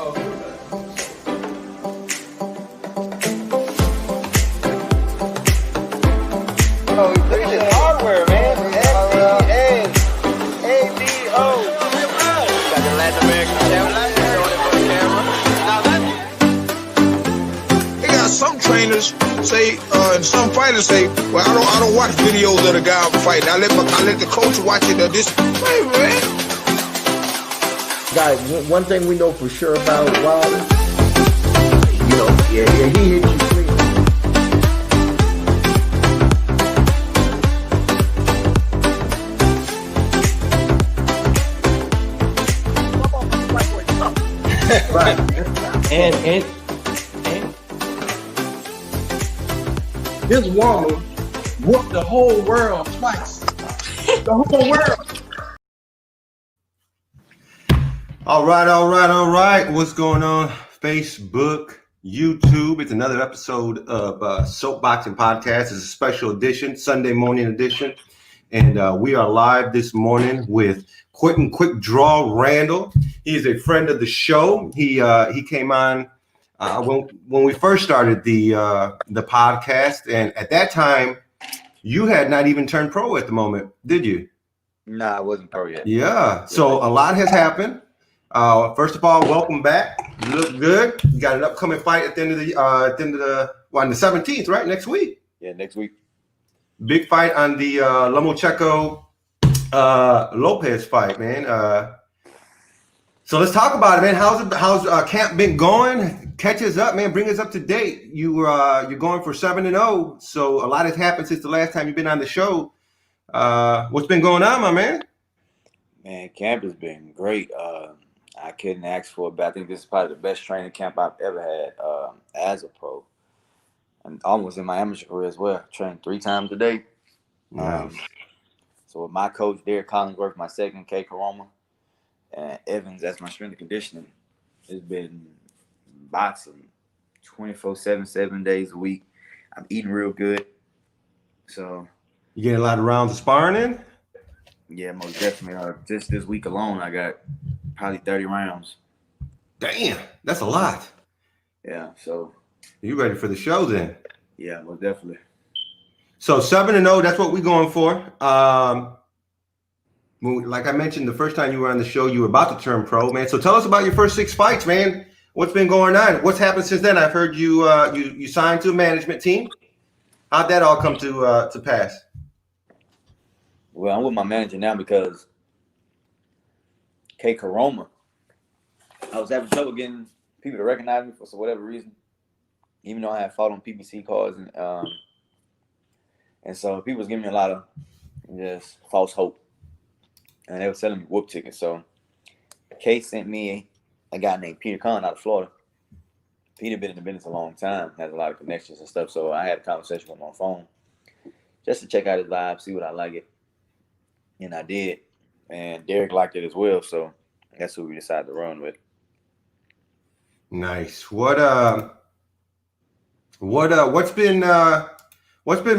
Oh, look at this hardware, man. A-B-O. Got the Latin American camera. Showing it for the camera. Now that's... They got some trainers say, and some fighters say, well, I don't watch videos of the guy fighting. I let the coach watch it. This, hey, man. Guys, one thing we know for sure about Wilder, he hit you clean. Right. And this woman whooped the whole world twice. The whole world. All right. What's going on? Facebook, YouTube. It's another episode of Soapboxing Podcast. It's a special edition, Sunday morning edition. And we are live this morning with Quinton QuickDraw Randall. He is a friend of the show. He came on when we first started the podcast. And at that time, you had not even turned pro at the moment, did you? Nah, I wasn't pro yet. Yeah. So a lot has happened. First of all, welcome back. You look good. You got an upcoming fight at the end of the on the 17th, right? Next week. Yeah, next week. Big fight on the Lomachenko Lopez fight, man. So let's talk about it, man. How's camp been going? Catch us up, man. Bring us up to date. You're going for 7-0. So a lot has happened since the last time you've been on the show. What's been going on, my man? Man, camp has been great. I couldn't ask for it, but I think this is probably the best training camp I've ever had as a pro. And almost in my amateur career as well. Trained 3 times a day. Nice. So with my coach, Derek Collinsworth, my second, K. Karoma, and Evans, that's my strength and conditioning. It's been boxing 24/7, 7 days a week. I'm eating real good. So You getting a lot of rounds of sparring in? yeah, most definitely. Just this week alone, I got probably 30 rounds. Damn, that's a lot. Yeah, so You ready for the show then? yeah, most definitely. So 7-0, that's what we're going for. Like I mentioned, the first time you were on the show, you were about to turn pro, man. So tell us about your first 6 fights, man. What's been going on? What's happened since then? I've heard you signed to a management team. How'd that all come to pass? Well, I'm with my manager now because K. Karoma, I was having trouble getting people to recognize me for whatever reason, even though I had fought on PBC cards, and so people was giving me a lot of just false hope, and they were selling me whoop tickets. So K sent me a guy named Peter Kahn out of Florida. Peter been in the business a long time, has a lot of connections and stuff. So I had a conversation with him on the phone just to check out his vibe, see what I like it. And I did. And Derek liked it as well. So that's who we decided to run with. Nice. What's been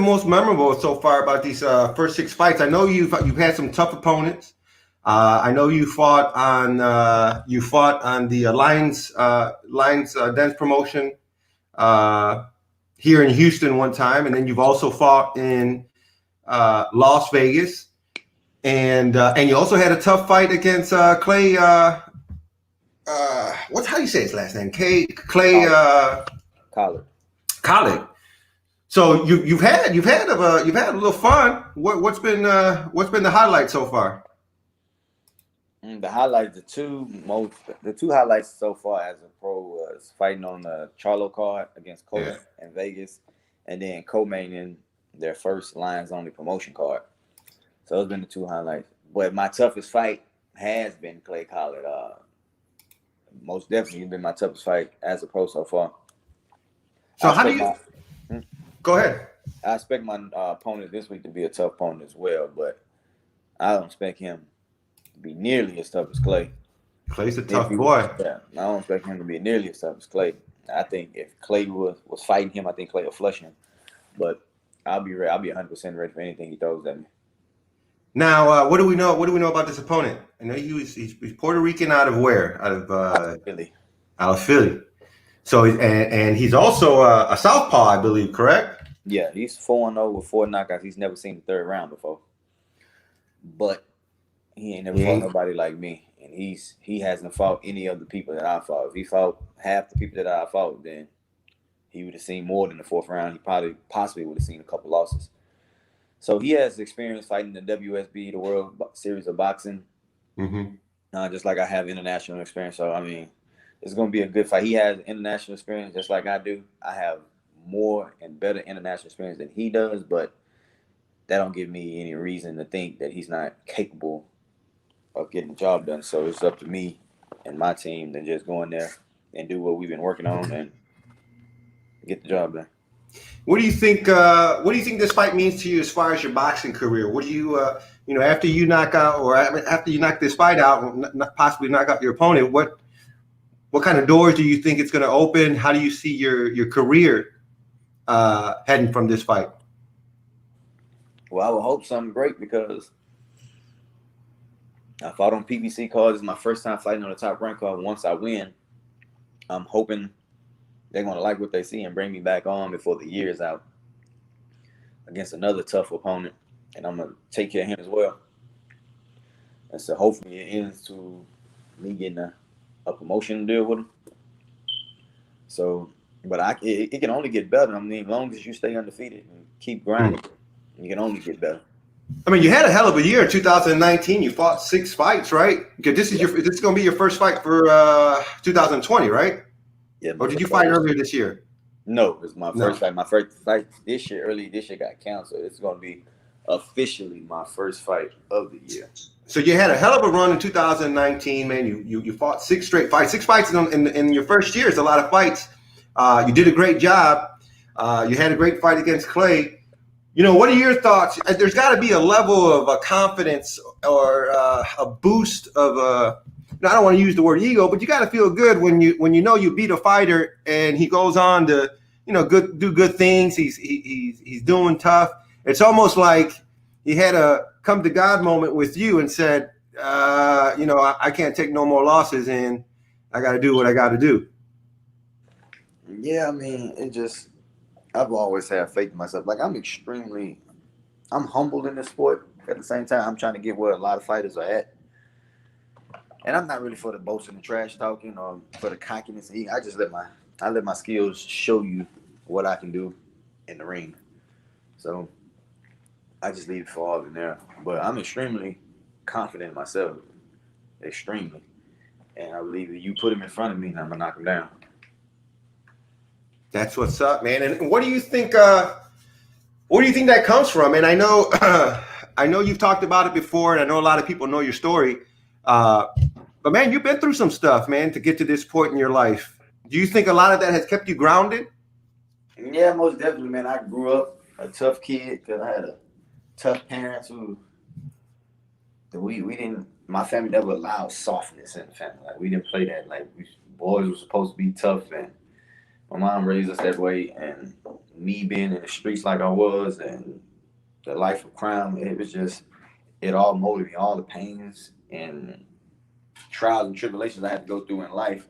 most memorable so far about these first 6 fights? I know you've had some tough opponents. I know you fought on the Lions Dance promotion here in Houston one time, and then you've also fought in Las Vegas, and you also had a tough fight against Clay. What's how you say his last name? Clay Collard. So you've had a little fun. What's been the highlight so far? The highlights, the two highlights so far as a pro was fighting on the Charlo card against Coleman in Vegas, and then co-main in their first Lions only promotion card. So those have been the 2 highlights. But my toughest fight has been Clay Collard. Most definitely been my toughest fight as a pro so far. So how do you? Go ahead. I expect my opponent this week to be a tough opponent as well, but I don't expect him to be nearly as tough as Clay. Clay's a tough boy. Yeah, I don't expect him to be nearly as tough as Clay. I think if Clay was fighting him, I think Clay will flush him. But I'll be ready. I'll be 100% ready for anything he throws at me. Now, what do we know? What do we know about this opponent? I know he's Puerto Rican. Out of where? Out of Philly. out of Philly. So and he's also a southpaw, I believe, correct? Yeah, he's 4-0 with 4 knockouts. He's never seen the third round before. But he ain't never fought nobody like me. And he hasn't fought any of the people that I fought. If he fought half the people that I fought, then he would have seen more than the 4th round. He possibly would have seen a couple losses. So he has experience fighting the WSB, the World Series of Boxing. Just like I have international experience. So, I mean, it's going to be a good fight. He has international experience just like I do. I have more and better international experience than he does, but that don't give me any reason to think that he's not capable of getting the job done. So it's up to me and my team to just go in there and do what we've been working on and get the job done. What do you think? What do you think this fight means to you as far as your boxing career? What do you, after you knock out, or after you knock this fight out, possibly knock out your opponent? What kind of doors do you think it's going to open? How do you see your career heading from this fight? Well, I would hope something great because I fought on PBC cards. It's my first time fighting on the top rank card. Once I win, I'm hoping they're going to like what they see and bring me back on before the year is out against another tough opponent. And I'm going to take care of him as well. And so hopefully it ends to me getting a promotion deal with him. So, but it can only get better. I mean, as long as you stay undefeated and keep grinding, you can only get better. I mean, you had a hell of a year in 2019. You fought 6 fights, right? Because this is going to be your first fight for 2020, right? Yeah. Or did you fight earlier this year? No, it was my first fight. My first fight this year, early this year, got canceled. It's going to be officially my first fight of the year. So you had a hell of a run in 2019, man. You fought 6 straight fights. 6 fights in your first year is a lot of fights. You did a great job. You had a great fight against Clay. What are your thoughts? There's got to be a level of confidence or a boost of I don't want to use the word ego, but you got to feel good when you beat a fighter and he goes on to do good things. He's doing tough. It's almost like he had a come to God moment with you and said, I can't take no more losses and I got to do what I got to do. Yeah, I mean, I've always had faith in myself. Like I'm humbled in this sport. At the same time, I'm trying to get where a lot of fighters are at. And I'm not really for the boasting and trash talking or for the cockiness. I let my skills show you what I can do in the ring. So I just leave it for all in there. But I'm extremely confident in myself. Extremely. And I believe if you put him in front of me, I'm going to knock him down. That's what's up, man. And what do you think? Where do you think that comes from? And I know you've talked about it before, and I know a lot of people know your story. But man, you've been through some stuff, man, to get to this point in your life. Do you think a lot of that has kept you grounded? Yeah, most definitely, man. I grew up a tough kid because I had a tough parents who we didn't. My family never allowed softness in the family. Like we didn't play that. Like boys were supposed to be tough and. My mom raised us that way, and me being in the streets like I was, and the life of crime, it all molded me. All the pains and trials and tribulations I had to go through in life,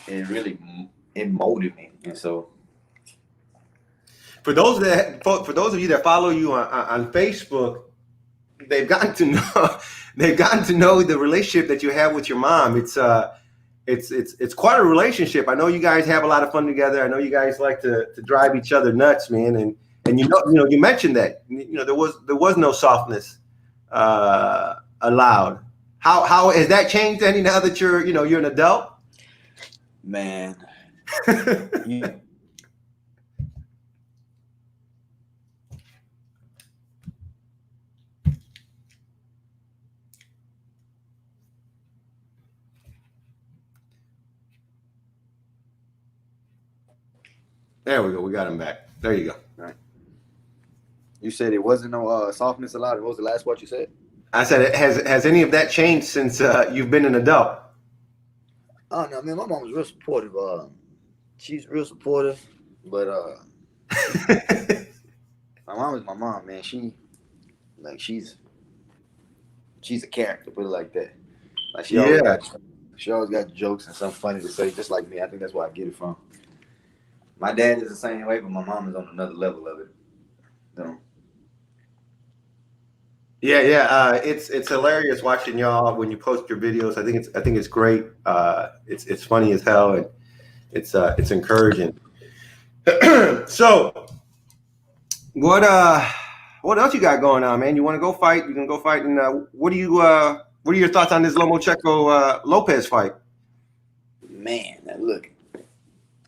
it molded me. And so, for those of you that follow you on Facebook, they've gotten to know the relationship that you have with your mom. It's quite a relationship. I know you guys have a lot of fun together. I know you guys like to drive each other nuts, man. And you mentioned that there was no softness allowed. How has that changed any now that you're an adult? Man, There we go. We got him back. There you go. All right. You said it wasn't no softness allowed. What was the last part you said? I said, has any of that changed since you've been an adult? Oh no, man, my mom was real supportive. She's real supportive, but my mom is my mom, man. She's a character, put it like that. Like she always She always got jokes and something funny to say, just like me. I think that's where I get it from. My dad is the same way, but my mom is on another level of it. So. Yeah. It's hilarious watching y'all when you post your videos. I think it's great. It's funny as hell, and it's encouraging. So, what else you got going on, man? You want to go fight? You can go fight. And what are your thoughts on this Lomachenko Lopez fight? Man, now look,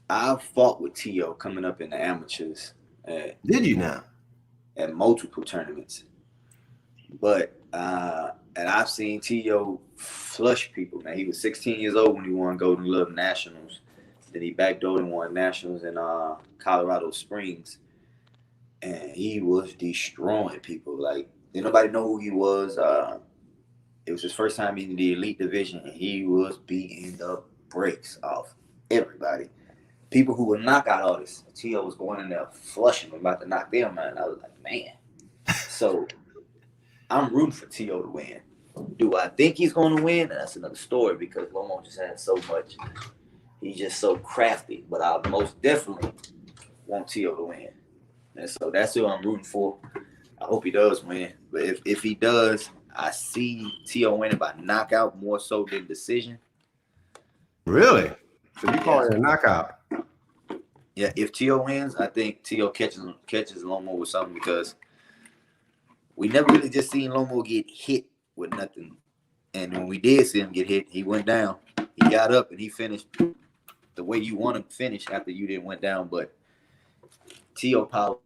I fought with T.O. coming up in the amateurs. Did you now? At multiple tournaments. But and I've seen T.O. flush people. Man, he was 16 years old when he won Golden Glove Nationals. Then he backdoored and won Nationals in Colorado Springs. And he was destroying people. Like, didn't nobody know who he was. It was his first time in the elite division, and he was beating the brakes off everybody. People who were knockout artists. T.O. was going in there flushing them, about to knock them out. And I was like, man. So I'm rooting for T.O. to win. Do I think he's going to win? That's another story, because Lomo just has so much. He's just so crafty. But I most definitely want T.O. to win. And so that's who I'm rooting for. I hope he does win. But if he does, I see T.O. winning by knockout more so than decision. Really? So you call it a knockout? Yeah, if T.O. wins, I think T.O. catches Lomo with something, because we never really just seen Lomo get hit with nothing. And when we did see him get hit, he went down. He got up and he finished the way you want him to finish after you didn't went down. But T.O. power.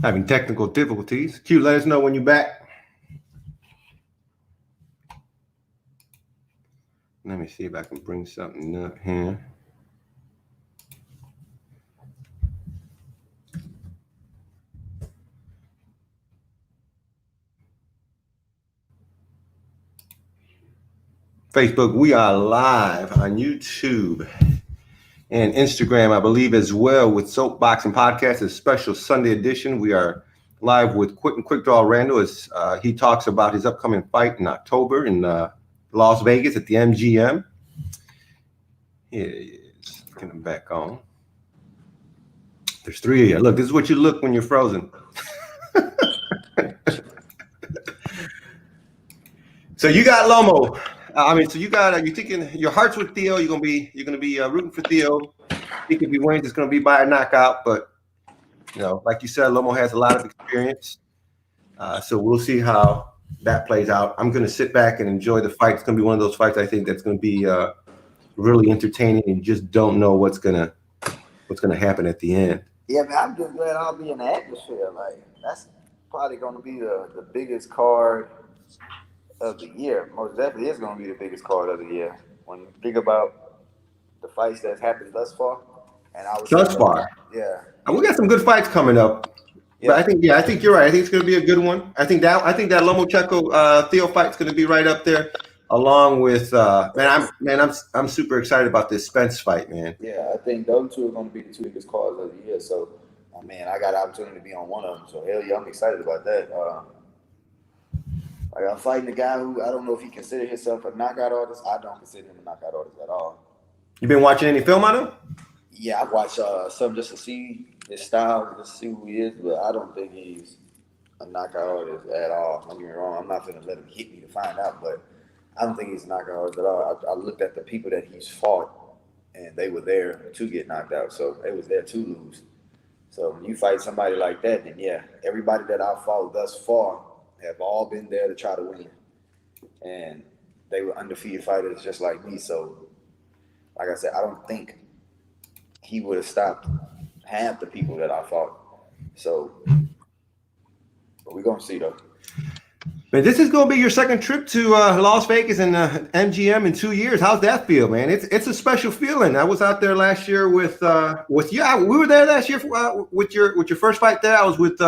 Having technical difficulties. Q, let us know when you're back. Let me see if I can bring something up here. Facebook, we are live on YouTube and Instagram, I believe, as well, with Soapboxing Podcast, a special Sunday edition. We are live with Quinton QuickDraw Randall as he talks about his upcoming fight in October in Las Vegas at the MGM. Here he is. Get him back on. There's three of you. Look, this is what you look when you're frozen. So you got Lomo. So you got you're thinking your heart's with Theo. You're gonna be rooting for Theo. I think if he wins, it's gonna be by a knockout. But like you said, Lomo has a lot of experience. So we'll see how that plays out. I'm gonna sit back and enjoy the fight. It's gonna be one of those fights I think that's gonna be really entertaining, and you just don't know what's gonna happen at the end. Yeah, man, I'm just glad I'll be in the atmosphere. Like, that's probably gonna be the biggest card of the year. Most definitely is going to be the biggest card of the year. When you think about the fights that's happened thus far, and I was yeah, and we got some good fights coming up. Yeah. But I think you're right. I think it's going to be a good one. I think that Lomachenko Theo fight's going to be right up there, along with I'm super excited about this Spence fight, man. Yeah, I think those two are going to be the two biggest cards of the year. So, I got an opportunity to be on one of them. So hell yeah, I'm excited about that. I'm fighting a guy who I don't know if he considers himself a knockout artist. I don't consider him a knockout artist at all. You been watching any film on him? Yeah, I've watched some just to see his style, just to see who he is, but I don't think he's a knockout artist at all. Don't get me wrong. I'm not going to let him hit me to find out, but I don't think he's a knockout artist at all. I looked at the people that he's fought, and they were there to get knocked out, so they was there to lose. So when you fight somebody like that, then yeah, everybody that I've fought thus far have all been there to try to win. And they were undefeated fighters just like me. So, like I said, I don't think he would have stopped half the people that I fought. So, but we're going to see, though. Man, this is going to be your second trip to Las Vegas and MGM in 2 years. How's that feel, man? It's a special feeling. I was out there last year with you. We were there last year with your first fight there. I was with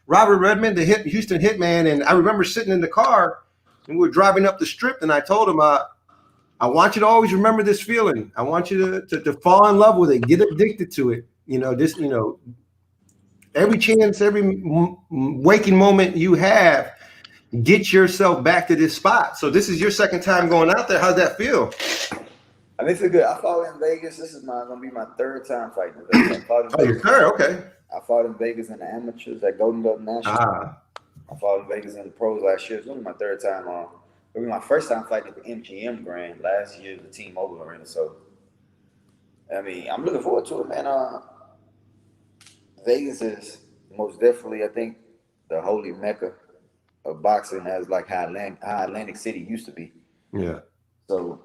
Robert Redmond, the Houston Hitman, and I remember sitting in the car and we were driving up the strip, and I told him, I want you to always remember this feeling. I want you to fall in love with it, get addicted to it. Every chance, every waking moment you have, get yourself back to this spot. So this is your second time going out there. How's that feel? I mean, it's good. I fought in Vegas. This is gonna be my third time fighting in Vegas. Your third, okay. I fought in Vegas in the amateurs at Golden Glove National. I fought in Vegas in the pros last year. It's gonna be my third time on. It'll be my first time fighting at the MGM Grand. Last year, the Team Mobile Arena. So, I mean, I'm looking forward to it, man. Vegas is most definitely, I think, the holy mecca of boxing, as like how Atlantic City used to be. Yeah. So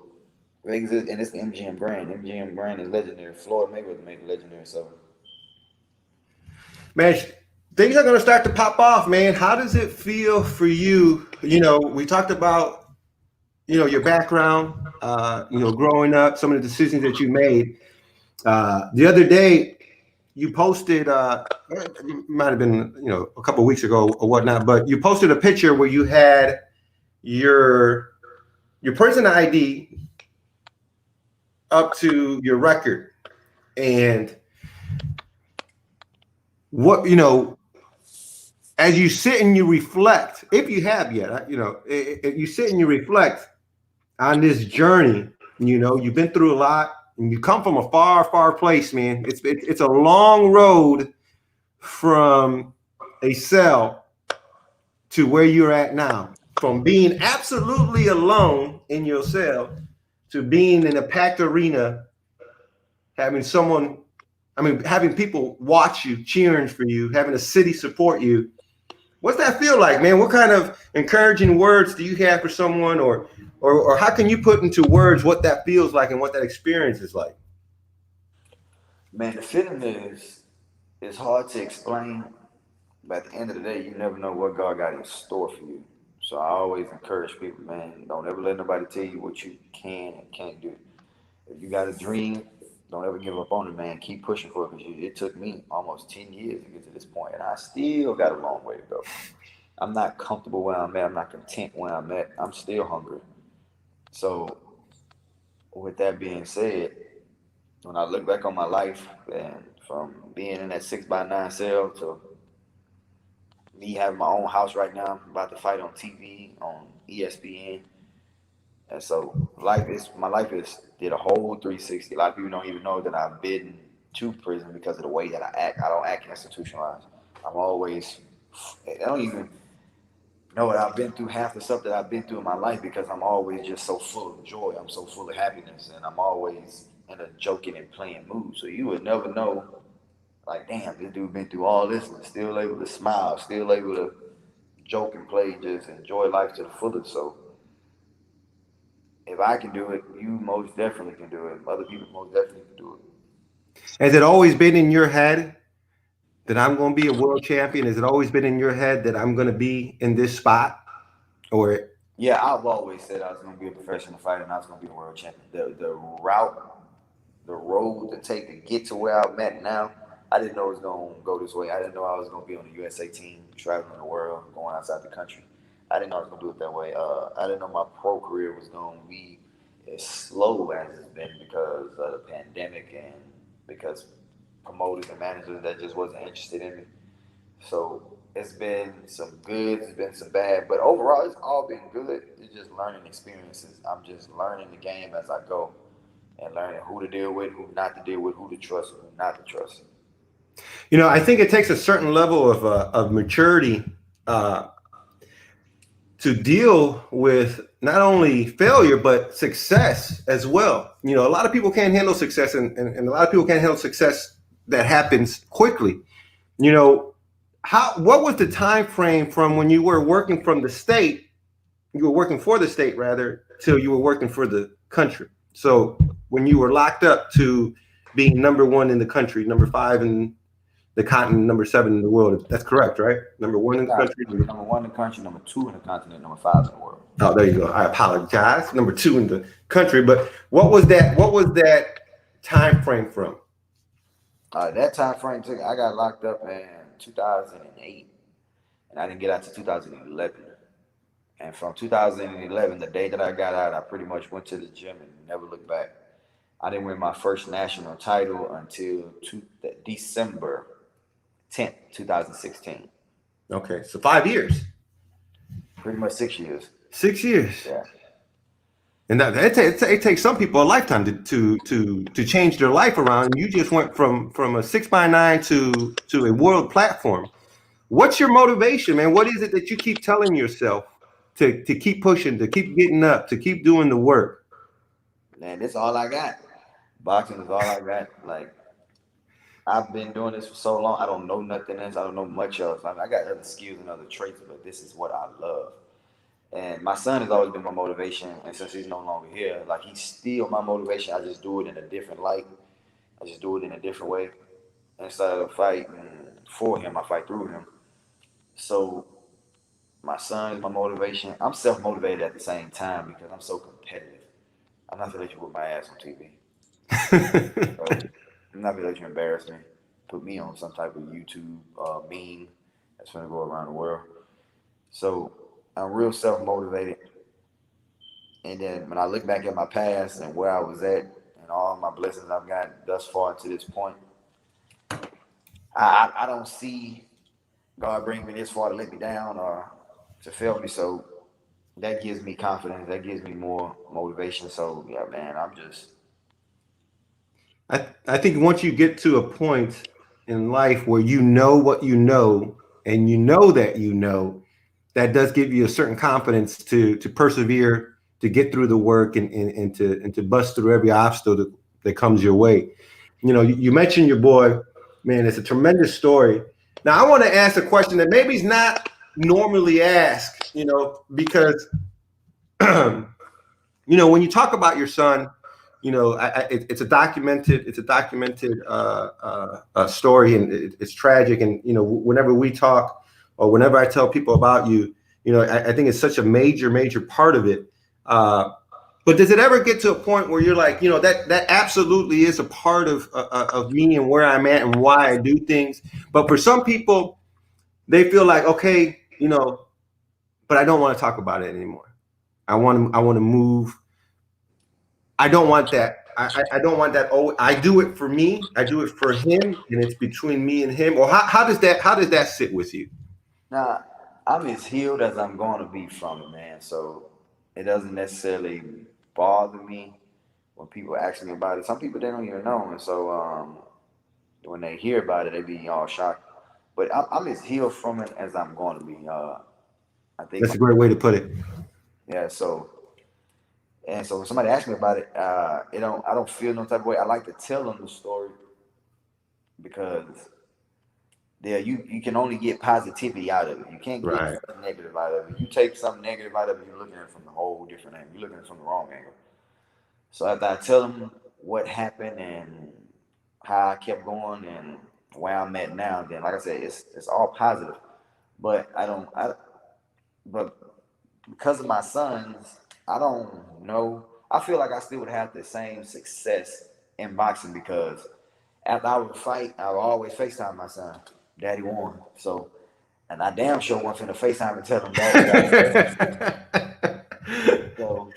Vegas is, and it's the MGM Grand. MGM Grand is legendary. Floyd Mayweather made it legendary. So, man, things are going to start to pop off, man. How does it feel for you? We talked about, your background, growing up, some of the decisions that you made. The other day, you posted, it might have been, a couple of weeks ago or whatnot, but you posted a picture where you had your prison ID up to your record. And what, as you sit and you reflect, if you have yet, if you sit and you reflect on this journey, you've been through a lot. And you come from a far, far place, man. It's a long road from a cell to where you're at now. From being absolutely alone in your cell to being in a packed arena, having people watch you, cheering for you, having a city support you. What's that feel like, man? What kind of encouraging words do you have for someone, or how can you put into words what that feels like and what that experience is like? Man, the feeling is hard to explain, but at the end of the day, you never know what God got in store for you. So I always encourage people, man, don't ever let nobody tell you what you can and can't do. If you got a dream, don't ever give up on it, man. Keep pushing for it, because it took me almost 10 years to get to this point, and I still got a long way to go. I'm not comfortable where I'm at. I'm not content where I'm at. I'm still hungry. So with that being said, when I look back on my life, and from being in that 6x9 cell to me having my own house right now, I'm about to fight on TV, on ESPN. And so my life did a whole 360. A lot of people don't even know that I've been to prison because of the way that I act. I don't act institutionalized. I don't even know what I've been through, half the stuff that I've been through in my life, because I'm always just so full of joy. I'm so full of happiness, and I'm always in a joking and playing mood. So you would never know, like, damn, this dude been through all this and still able to smile, still able to joke and play, just enjoy life to the fullest. So if I can do it, you most definitely can do it. Other people most definitely can do it. Has it always been in your head that I'm going to be a world champion? Has it always been in your head that I'm going to be in this spot? Or yeah, I've always said I was going to be a professional fighter and I was going to be a world champion. The road to take to get to where I'm at now, I didn't know it was going to go this way. I didn't know I was going to be on the USA team, traveling the world, going outside the country. I didn't know I was going to do it that way. I didn't know my pro career was going to be as slow as it's been because of the pandemic and because promoters and managers that just wasn't interested in me. So it's been some good, it's been some bad, but overall it's all been good. It's just learning experiences. I'm just learning the game as I go and learning who to deal with, who not to deal with, who to trust, who not to trust. I think it takes a certain level of maturity to deal with not only failure, but success as well. A lot of people can't handle success and a lot of people can't handle success that happens quickly. What was the time frame from when you were working for the state, rather, till you were working for the country? So when you were locked up to being number 1 in the country, number 5 in the continent, number 7 in the world. That's correct, right? Number 1 in the country. Number 1 in the country, number 2 in the continent, number 5 in the world. Oh, there you go. I apologize. Number 2 in the country. But what was that time frame from? That time frame I got locked up in 2008, and I didn't get out to 2011. And from 2011, the day that I got out, I pretty much went to the gym and never looked back. I didn't win my first national title until December 10th, 2016. Okay, so 5 years. Pretty much 6 years. 6 years. Yeah. And that it takes some people a lifetime to change their life around. You just went from a 6x9 to a world platform. What's your motivation, man? What is it that you keep telling yourself to keep pushing, to keep getting up, to keep doing the work? Man, this is all I got. Boxing is all I got. Like, I've been doing this for so long. I don't know nothing else. I don't know much else. I got other skills and other traits, but this is what I love. And my son has always been my motivation. And since he's no longer here, like, he's still my motivation. I just do it in a different light. I just do it in a different way. Instead of fighting for him, I fight through him. So my son is my motivation. I'm self-motivated at the same time because I'm so competitive. I'm not gonna let you whip my ass on TV. So, I'm not gonna let you embarrass me. Put me on some type of YouTube meme that's gonna go around the world. So I'm real self-motivated. And then when I look back at my past and where I was at and all my blessings I've gotten thus far to this point, I don't see God bring me this far to let me down or to fail me. So that gives me confidence. That gives me more motivation. So yeah, man, I'm just. I think once you get to a point in life where you know what you know, and you know that does give you a certain confidence to persevere, to get through the work and to bust through every obstacle that comes your way. You know, you mentioned your boy, man, it's a tremendous story. Now I want to ask a question that maybe is not normally asked, you know, because you know, when you talk about your son, you know, it's a documented story, and it's tragic. And you know, whenever we talk or whenever I tell people about you, you know, I think it's such a major part of it. But does it ever get to a point where you're like, you know, that absolutely is a part of me and where I'm at and why I do things. But for some people, they feel like, okay, you know, but I don't want to talk about it anymore. I want to move. I don't want that. I don't want that. Oh, I do it for me. I do it for him, and it's between me and him. Or how does that sit with you? Nah, I'm as healed as I'm going to be from it, man. So it doesn't necessarily bother me when people ask me about it. Some people, they don't even know. And so when they hear about it, they be all shocked. But I'm as healed from it as I'm going to be. I think That's a great way to put it. Yeah. So when somebody asks me about it, I don't feel no type of way. I like to tell them the story because you can only get positivity out of it. You can't get something negative out of it. You take something negative out of it, you're looking at it from a whole different angle. You're looking at it from the wrong angle. So after I tell them what happened and how I kept going and where I'm at now, then like I said, it's all positive. But but because of my sons, I don't know. I feel like I still would have the same success in boxing because after I would fight, I would always FaceTime my son. Daddy won. So, and I damn sure wasn't finna FaceTime and tell him that. So,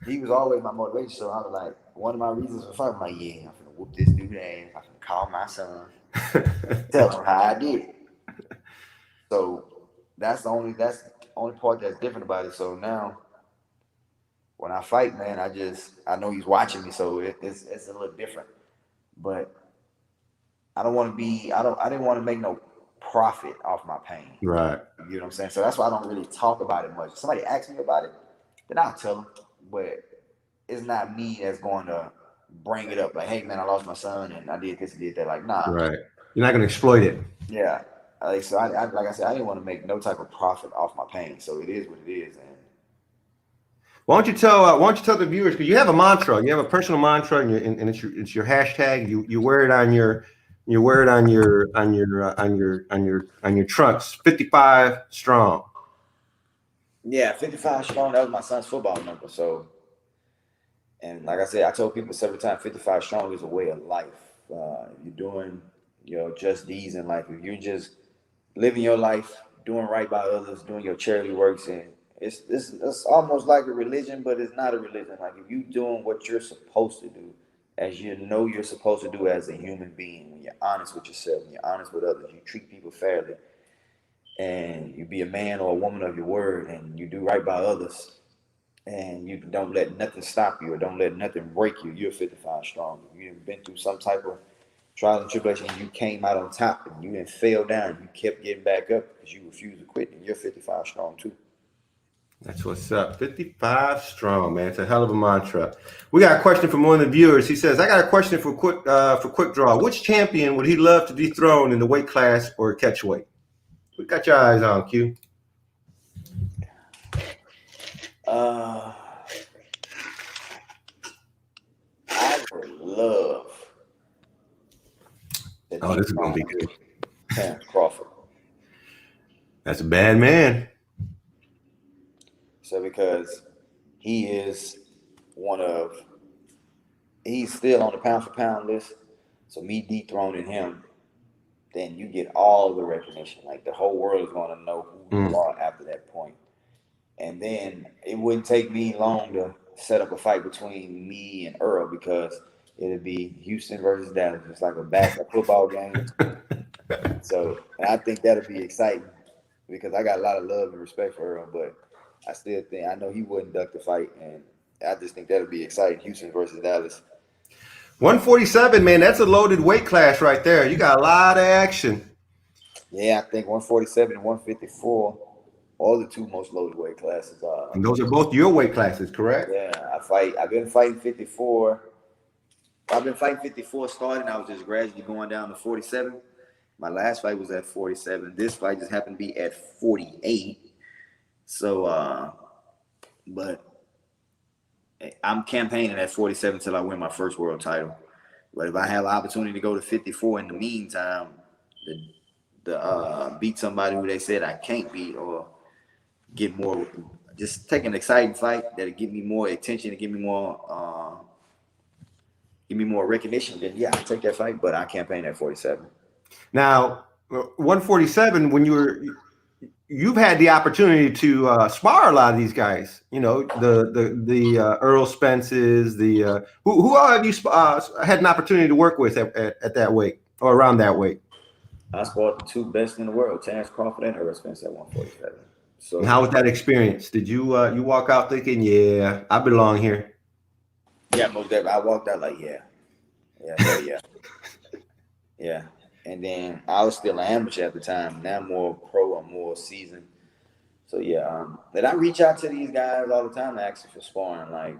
he was always my motivation. So, I was like, one of my reasons for fighting, I'm like, yeah, I'm finna whoop this dude's ass. I'm finna call my son, tell him how I did it. So, that's the only part that's different about it. So now, when I fight, man, I know he's watching me, so it's a little different. But I didn't want to make no profit off my pain. Right. You know what I'm saying? So that's why I don't really talk about it much. If somebody asks me about it, then I'll tell them. But it's not me that's going to bring it up. Like, hey, man, I lost my son and I did this and did that. Like, nah. Right. You're not going to exploit it. Yeah. So like I said, I didn't want to make no type of profit off my pain. So it is what it is. And why don't you tell the viewers, because you have a mantra, you have a personal mantra, and it's your hashtag. You wear it on your trunks. 55 strong. Yeah, 55 strong. That was my son's football number. So, and like I said, I told people several times, 55 strong is a way of life. You're doing just deeds in life. If you're just living your life, doing right by others, doing your charity works, and It's almost like a religion, but it's not a religion. Like if you doing what you're supposed to do, as you know you're supposed to do as a human being, when you're honest with yourself, when you're honest with others, you treat people fairly, and you be a man or a woman of your word, and you do right by others, and you don't let nothing stop you or don't let nothing break you, you're 55 strong. You've been through some type of trial and tribulation, and you came out on top, and you didn't fail down. You kept getting back up because you refused to quit, and you're 55 strong too. That's what's up. 55 strong, man. It's a hell of a mantra. We got a question from one of the viewers. He says, I got a question for QuickDraw. Which champion would he love to dethrone in the weight class or catch weight? We got your eyes on, Q. I would love. Oh, this is going to be good. Terrence Crawford. That's a bad man. So because he is he's still on the pound for pound list. So me dethroning him, then you get all the recognition. Like the whole world is going to know who you are after that point. And then it wouldn't take me long to set up a fight between me and Earl because it'd be Houston versus Dallas. It's like a football game. So I think that'll be exciting because I got a lot of love and respect for Earl, but I still think I know he wouldn't duck the fight, and I just think that'll be exciting. Houston versus Dallas. 147, man, that's a loaded weight class right there. You got a lot of action. Yeah, I think 147 and 154 are the two most loaded weight classes. And those are both your weight classes, correct? Yeah, I've been fighting 54. I've been fighting 54 starting. I was just gradually going down to 47. My last fight was at 47. This fight just happened to be at 48. So, but I'm campaigning at 47 until I win my first world title. But if I have an opportunity to go to 54 in the meantime, to beat somebody who they said I can't beat or get more, just take an exciting fight that'll give me more attention and give me more recognition, then yeah, I'll take that fight. But I campaign at 47. Now, 147, when you've had the opportunity to spar a lot of these guys, you know, the Earl Spences, who all have you had an opportunity to work with at that weight or around that weight? I sparred the two best in the world, Terrence Crawford and Earl Spence at 147. So and how was that experience? Did you you walk out thinking, yeah, I belong here? Yeah, most definitely. I walked out like, yeah. And then I was still an amateur at the time. Now I'm more pro, I'm more seasoned. So yeah, and I reach out to these guys all the time to ask them for sparring. Like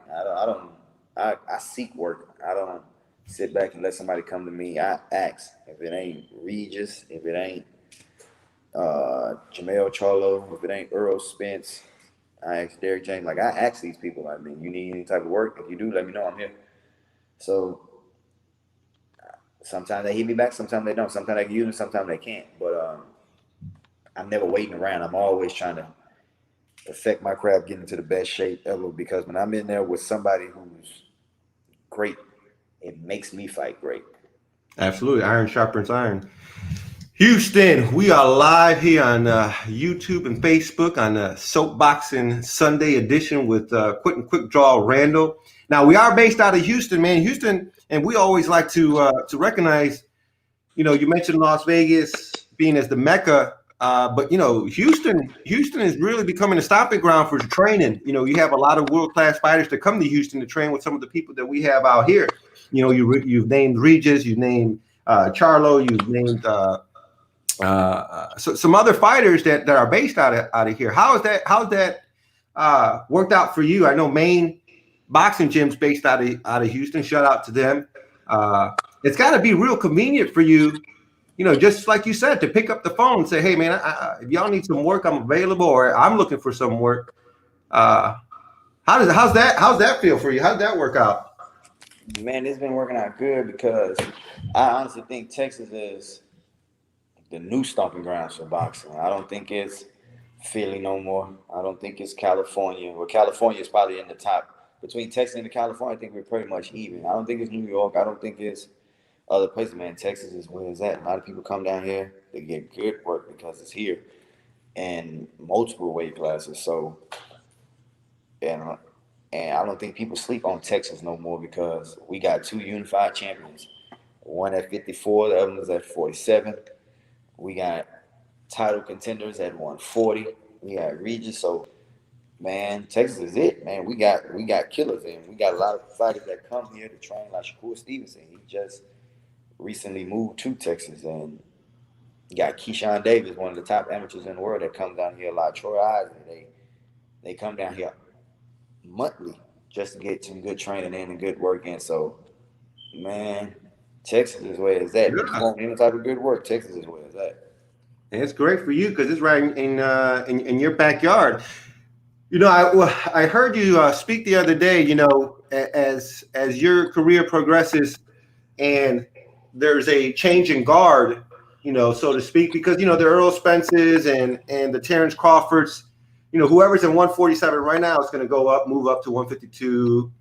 I seek work. I don't sit back and let somebody come to me. I ask. If it ain't Regis, if it ain't Jamel Charlo, if it ain't Earl Spence, I ask Derek James. Like I ask these people. I mean, you need any type of work? If you do, let me know. I'm here. So sometimes they hit me back, sometimes they don't. Sometimes they can use them, sometimes they can't. But I'm never waiting around. I'm always trying to perfect my craft, get into the best shape ever. Because when I'm in there with somebody who's great, it makes me fight great. Absolutely, iron sharpens iron. Houston, we are live here on YouTube and Facebook on the Soapboxing Sunday edition with Quinton QuickDraw Randall. Now, we are based out of Houston, man. Houston, and we always like to recognize, you know, you mentioned Las Vegas being as the Mecca, but, you know, Houston is really becoming a stomping ground for training. You know, you have a lot of world-class fighters that come to Houston to train with some of the people that we have out here. You know, you've named Regis, you've named Charlo, you've named so some other fighters that are based out of here. How's that worked out for you? I know Maine Boxing Gym's based out of Houston. Shout out to them. It's got to be real convenient for you, you know, just like you said, to pick up the phone and say, "Hey, man, if y'all need some work, I'm available," or "I'm looking for some work." How's that feel for you? How'd that work out? Man, it's been working out good because I honestly think Texas is the new stomping grounds for boxing. I don't think it's Philly no more. I don't think it's California. Well, California is probably in the top. Between Texas and California, I think we're pretty much even. I don't think it's New York. I don't think it's other places, man. Texas is where it's at. A lot of people come down here. They get good work because it's here. And multiple weight classes. So And I don't think people sleep on Texas no more because we got 2 unified champions. One at 54, the other one's at 47. We got title contenders at 140. We got Regis. So, man, Texas is it, man. We got killers, and we got a lot of fighters that come here to train, like Shakur Stevenson. He just recently moved to Texas, and you got Keyshawn Davis, one of the top amateurs in the world, that comes down here a lot. Troy Eisen, they come down here monthly just to get some good training in and good work in. So, man, Texas is where it's at. If you want any type of good work, Texas is where it's at. And it's great for you because it's right in your backyard. You know, I heard you speak the other day. You know, as your career progresses, and there's a change in guard, you know, so to speak, because you know the Earl Spences and the Terrence Crawfords. You know, whoever's in 147 right now is going to go up, move up to 152,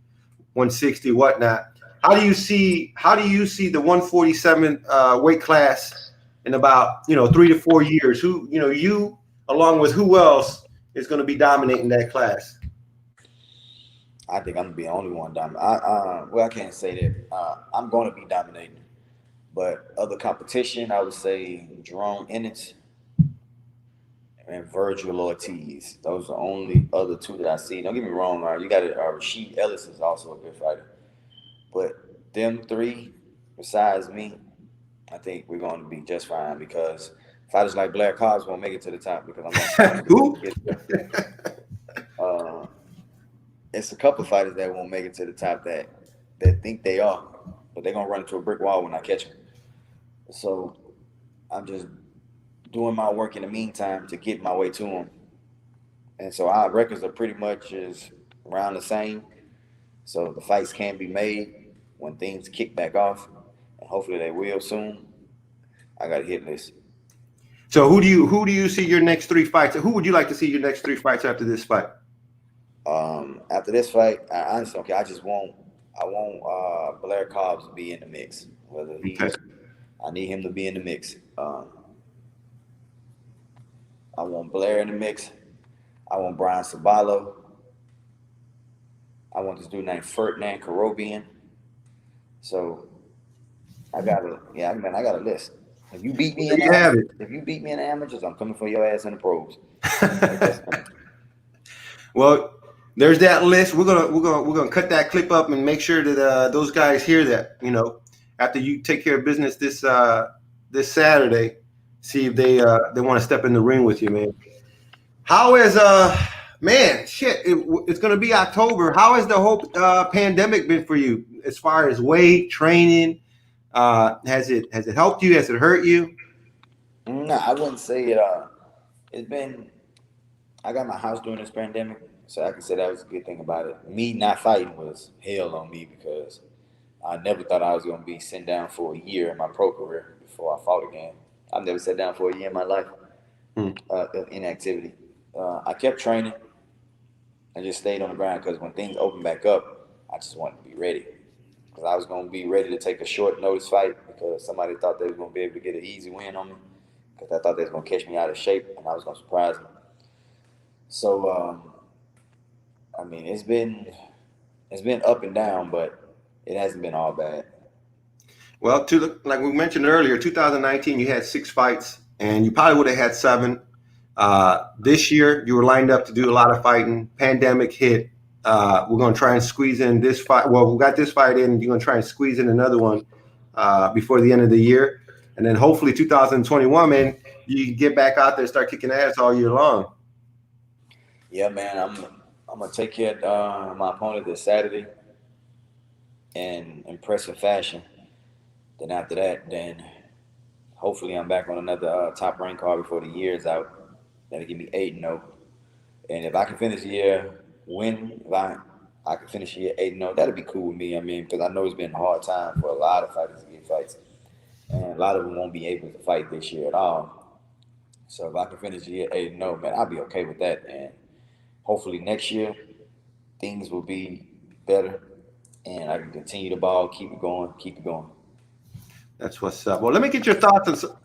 160, whatnot. How do you see the 147 weight class in about 3 to 4 years? Who you along with who else is going to be dominating that class? I think I'm gonna be the only one dominating. Well, I can't say that. I'm going to be dominating, but other competition, I would say Jerome Ennis and Virgil Ortiz. Those are the only other 2 that I see. Don't get me wrong, you got it. Rasheed Ellis is also a good fighter, but them 3, besides me, I think we're going to be just fine because fighters like Blair Cobbs won't make it to the top because I'm going to get it's a couple of fighters that won't make it to the top that think they are, but they're going to run into a brick wall when I catch them. So I'm just doing my work in the meantime to get my way to them. And so our records are pretty much is around the same. So the fights can be made when things kick back off, and hopefully they will soon. I got a hit list. So who do you see your next 3 fights? Who would you like to see your next 3 fights after this fight? After this fight, I honestly don't care. I want Blair Cobbs to be in the mix. I need him to be in the mix. I want Blair in the mix. I want Brian Sabalo. I want this dude named Ferdinand Karobian. So I got a list. If you beat me in the amateurs, I'm coming for your ass in the pros. Well, there's that list. We're gonna cut that clip up and make sure that those guys hear that. You know, after you take care of business this Saturday, see if they want to step in the ring with you, man. How is man? Shit, it's gonna be October. How has the whole pandemic been for you as far as weight training? Has it helped you? Has it hurt you? No, I wouldn't say it. It's been. I got my house during this pandemic, so I can say that was a good thing about it. Me not fighting was hell on me because I never thought I was going to be sent down for a year in my pro career before I fought again. I've never sat down for a year in my life of inactivity. I kept training and just stayed on the ground because when things opened back up, I just wanted to be ready. Because I was going to be ready to take a short notice fight because somebody thought they were going to be able to get an easy win on me because I thought they was going to catch me out of shape and I was going to surprise them. So, I mean, it's been up and down, but it hasn't been all bad. Well, like we mentioned earlier, 2019, you had 6 fights, and you probably would have had 7. This year, you were lined up to do a lot of fighting. Pandemic hit. We're going to try and squeeze in this fight. Well, we got this fight in. You're going to try and squeeze in another one before the end of the year. And then hopefully 2021, man, you can get back out there and start kicking ass all year long. Yeah, man, I'm gonna take care of my opponent this Saturday in impressive fashion. Then after that, hopefully I'm back on another top rank card before the year is out. That'll give me 8-0. And if I can finish the year if I can finish the year 8-0, that'll be cool with me. I mean, because I know it's been a hard time for a lot of fighters to get fights, and a lot of them won't be able to fight this year at all. So if I can finish the year 8-0, man, I'll be okay with that. And hopefully next year, things will be better, and I can continue the ball, keep it going. That's what's up. Well, let me get your thoughts on.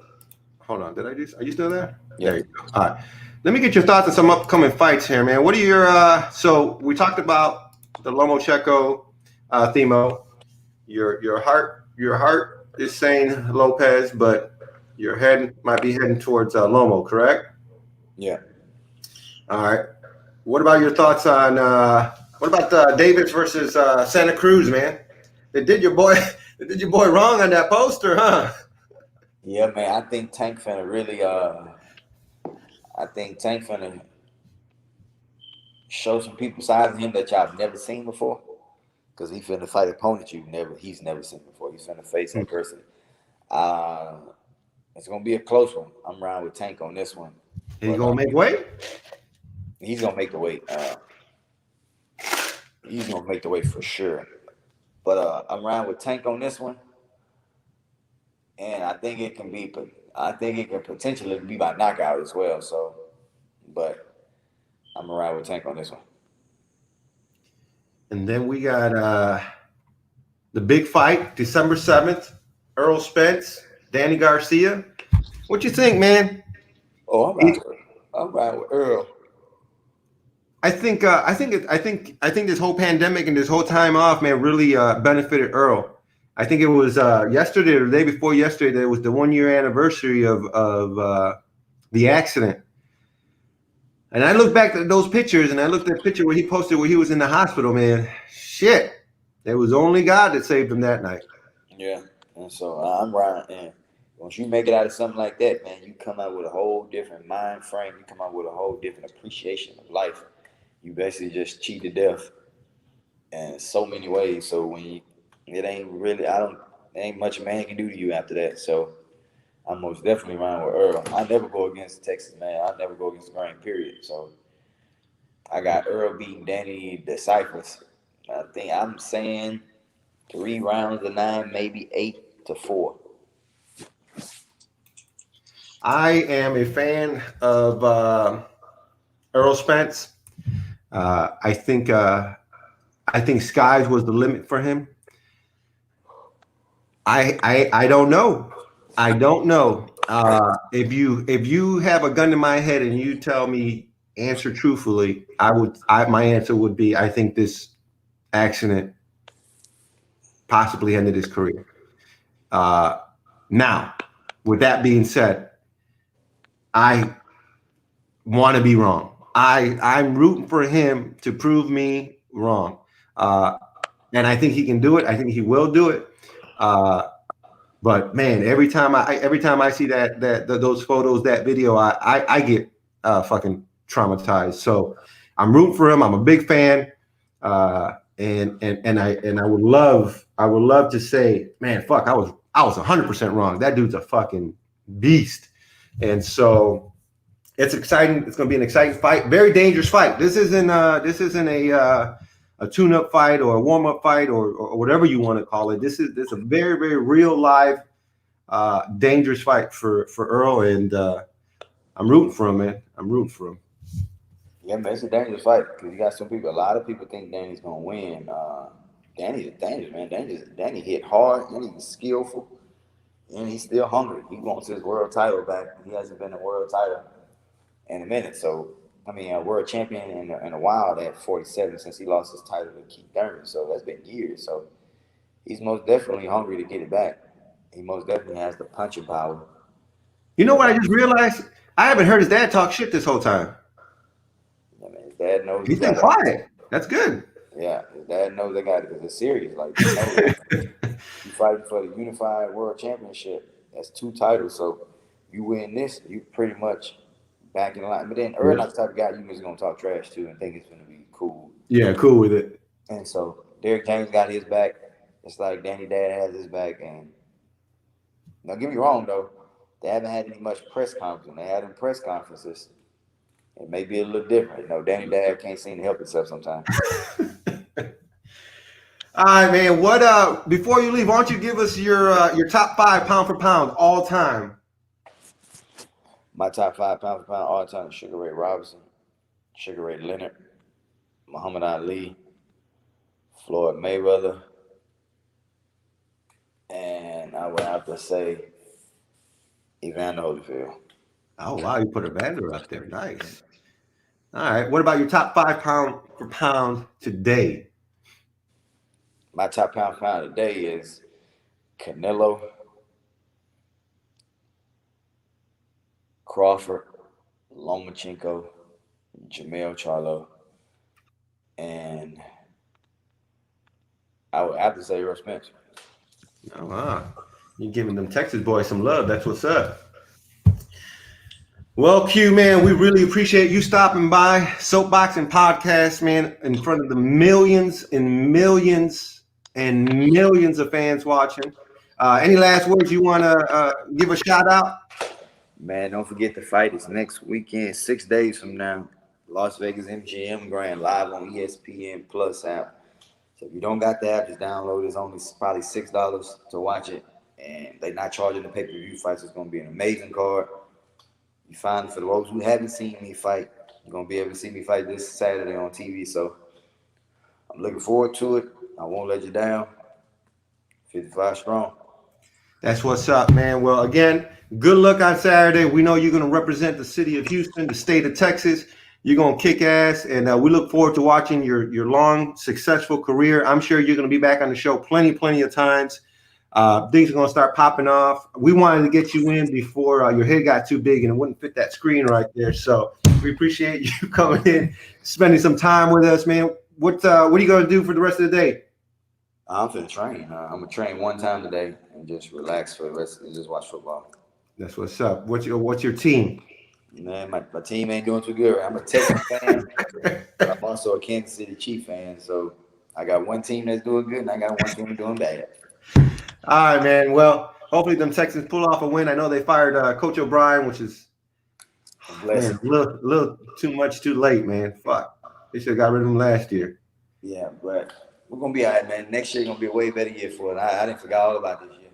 Hold on, are you still there? Yeah. There you go. All right. Let me get your thoughts on some upcoming fights here, man. What are your so we talked about the Lomachenko Themo. Your heart is saying Lopez, but your head might be heading towards Lomo, correct? Yeah. All right. What about your thoughts on what about Davis versus Santa Cruz, man? They did your boy wrong on that poster, huh? Yeah, man. I think Tank finna show some people sides of him that y'all have never seen before. Because he finna fight opponent he's never seen before. He's finna face adversity. It's gonna be a close one. I'm riding with Tank on this one. He's gonna make weight. He's gonna make the weight. He's gonna make the weight for sure. But I'm riding with Tank on this one, and I think it can potentially be by knockout as well. So, but I'm gonna ride with Tank on this one. And then we got the big fight, December 7th, Earl Spence, Danny Garcia. What you think, man? Oh, I'm riding with Earl. I think this whole pandemic and this whole time off, man, really benefited Earl. I think it was yesterday or the day before yesterday that it was the 1 year anniversary of the accident. And I look back at those pictures, and I looked at the picture where he posted where he was in the hospital, man. Shit. It was only God that saved him that night. Yeah. And so I'm riding. And once you make it out of something like that, man, you come out with a whole different mind frame. You come out with a whole different appreciation of life. You basically just cheat to death in so many ways. So when there ain't much a man can do to you after that. So I'm most definitely riding with Earl. I never go against Texas, man. I never go against the grain, period. So I got Earl beating Danny the Cyphers. I think I'm saying 3 rounds to 9, maybe 8-4. I am a fan of Earl Spence. I think skies was the limit for him. I don't know. I don't know. If you have a gun to my head and you tell me answer truthfully, my answer would be I think this accident possibly ended his career. Now, with that being said, I want to be wrong. I'm rooting for him to prove me wrong. And I think he can do it. I think he will do it. But man, every time I see those photos, that video, I get fucking traumatized. So I'm rooting for him. I'm a big fan. And I would love to say, man, fuck, I was 100% wrong. That dude's a fucking beast. And so it's exciting. It's going to be an exciting fight. Very dangerous fight. This isn't a tune-up fight or a warm-up fight or whatever you want to call it. This is a very, very real, live, dangerous fight for Earl, and I'm rooting for him, man. I'm rooting for him. Yeah, man, it's a dangerous fight because you got a lot of people think Danny's gonna win. Danny's dangerous, man. Danny hit hard, and he's skillful, and he's still hungry. He wants his world title back. He hasn't been a world title in a minute, so. I mean, a world champion in a while at 47 since he lost his title to Keith Thurman. So that's been years. So he's most definitely hungry to get it back. He most definitely has the punching power. You know what I just realized? I haven't heard his dad talk shit this whole time. Yeah, man, his dad knows. He's been quiet. That's good. Yeah, his dad knows they got it because it's serious. Like, you fighting for the unified world championship. That's 2 titles. So you win this, you pretty much back in line. But then Earl not the type of guy you just gonna talk trash to and think it's gonna be cool. Yeah, cool with it. And so Derrick James got his back. It's like Danny Dad has his back. And don't get me wrong though, they haven't had any much press conference. They had them press conferences. It may be a little different. You know, Danny Dad can't seem to help himself sometimes. All right, man. What before you leave, why don't you give us your top 5 pound for pound all time? My top 5 pound for pound all time: Sugar Ray Robinson, Sugar Ray Leonard, Muhammad Ali, Floyd Mayweather, and I would have to say Evander Holyfield. Oh, wow. You put a Vander up there. Nice. All right. What about your top 5 pound per pound today? My top pound for pound today is Canelo, Crawford, Lomachenko, Jamel Charlo, and I would have to say Earl Spence. Oh, wow. You're giving them Texas boys some love. That's what's up. Well, Q, man, we really appreciate you stopping by Soapboxing Podcast, man, in front of the millions and millions and millions of fans watching. Any last words you want to give a shout out? Man, don't forget the fight is next weekend, 6 days from now. Las Vegas MGM Grand live on ESPN Plus app. So if you don't got the app, just download it. It's only probably $6 to watch it. And they're not charging the pay-per-view fights. It's going to be an amazing card. You find for those who haven't seen me fight, you're going to be able to see me fight this Saturday on TV. So I'm looking forward to it. I won't let you down. 55 strong. That's what's up, man. Well, again, good luck on Saturday. We know you're going to represent the city of Houston, the state of Texas. You're going to kick ass, and we look forward to watching your long, successful career. I'm sure you're going to be back on the show plenty of times. Things are going to start popping off. We wanted to get you in before your head got too big and it wouldn't fit that screen right there. So we appreciate you coming in, spending some time with us, man. What are you going to do for the rest of the day? I'm finna train. I'm going to train one time today and just relax for the rest and just watch football. That's what's up. What's your team? Man, my team ain't doing too good. I'm a Texas fan. But I'm also a Kansas City Chiefs fan. So I got one team that's doing good and I got one team doing bad. All right, man. Well, hopefully them Texans pull off a win. I know they fired Coach O'Brien, which is man, a little too much too late, man. Fuck. They should have got rid of him last year. Yeah, but we're going to be all right, man. Next year going to be a way better year for it. I didn't forget all about this year.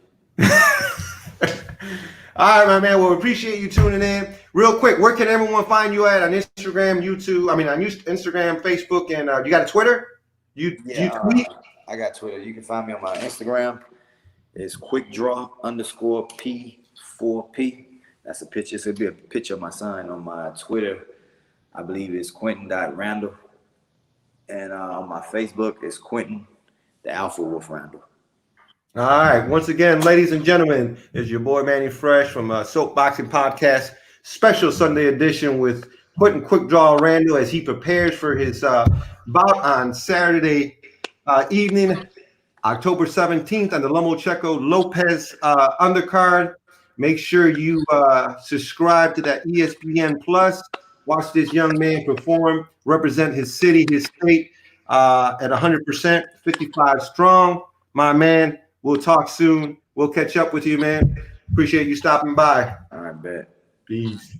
All right, my man. Well, we appreciate you tuning in. Real quick, where can everyone find you at on Instagram, YouTube? I mean, on Instagram, Facebook, and you got a Twitter? You tweet? I got Twitter. You can find me on my Instagram. It's QuickDraw _P4P. That's a picture. It's going to be a picture of my son. On my Twitter, I believe it's Quinton.Randall. And on my Facebook, it's Quinton, the Alpha Wolf Randall. All right. Once again, ladies and gentlemen, it's your boy Manny Fresh from Soapboxing Podcast, special Sunday edition with Quinton QuickDraw Randall as he prepares for his bout on Saturday evening, October 17th on the Lomachenko Lopez undercard. Make sure you subscribe to that ESPN Plus. Watch this young man perform, represent his city, his state at 100%, 55 strong. My man, we'll talk soon. We'll catch up with you, man. Appreciate you stopping by. All right, bet. Peace.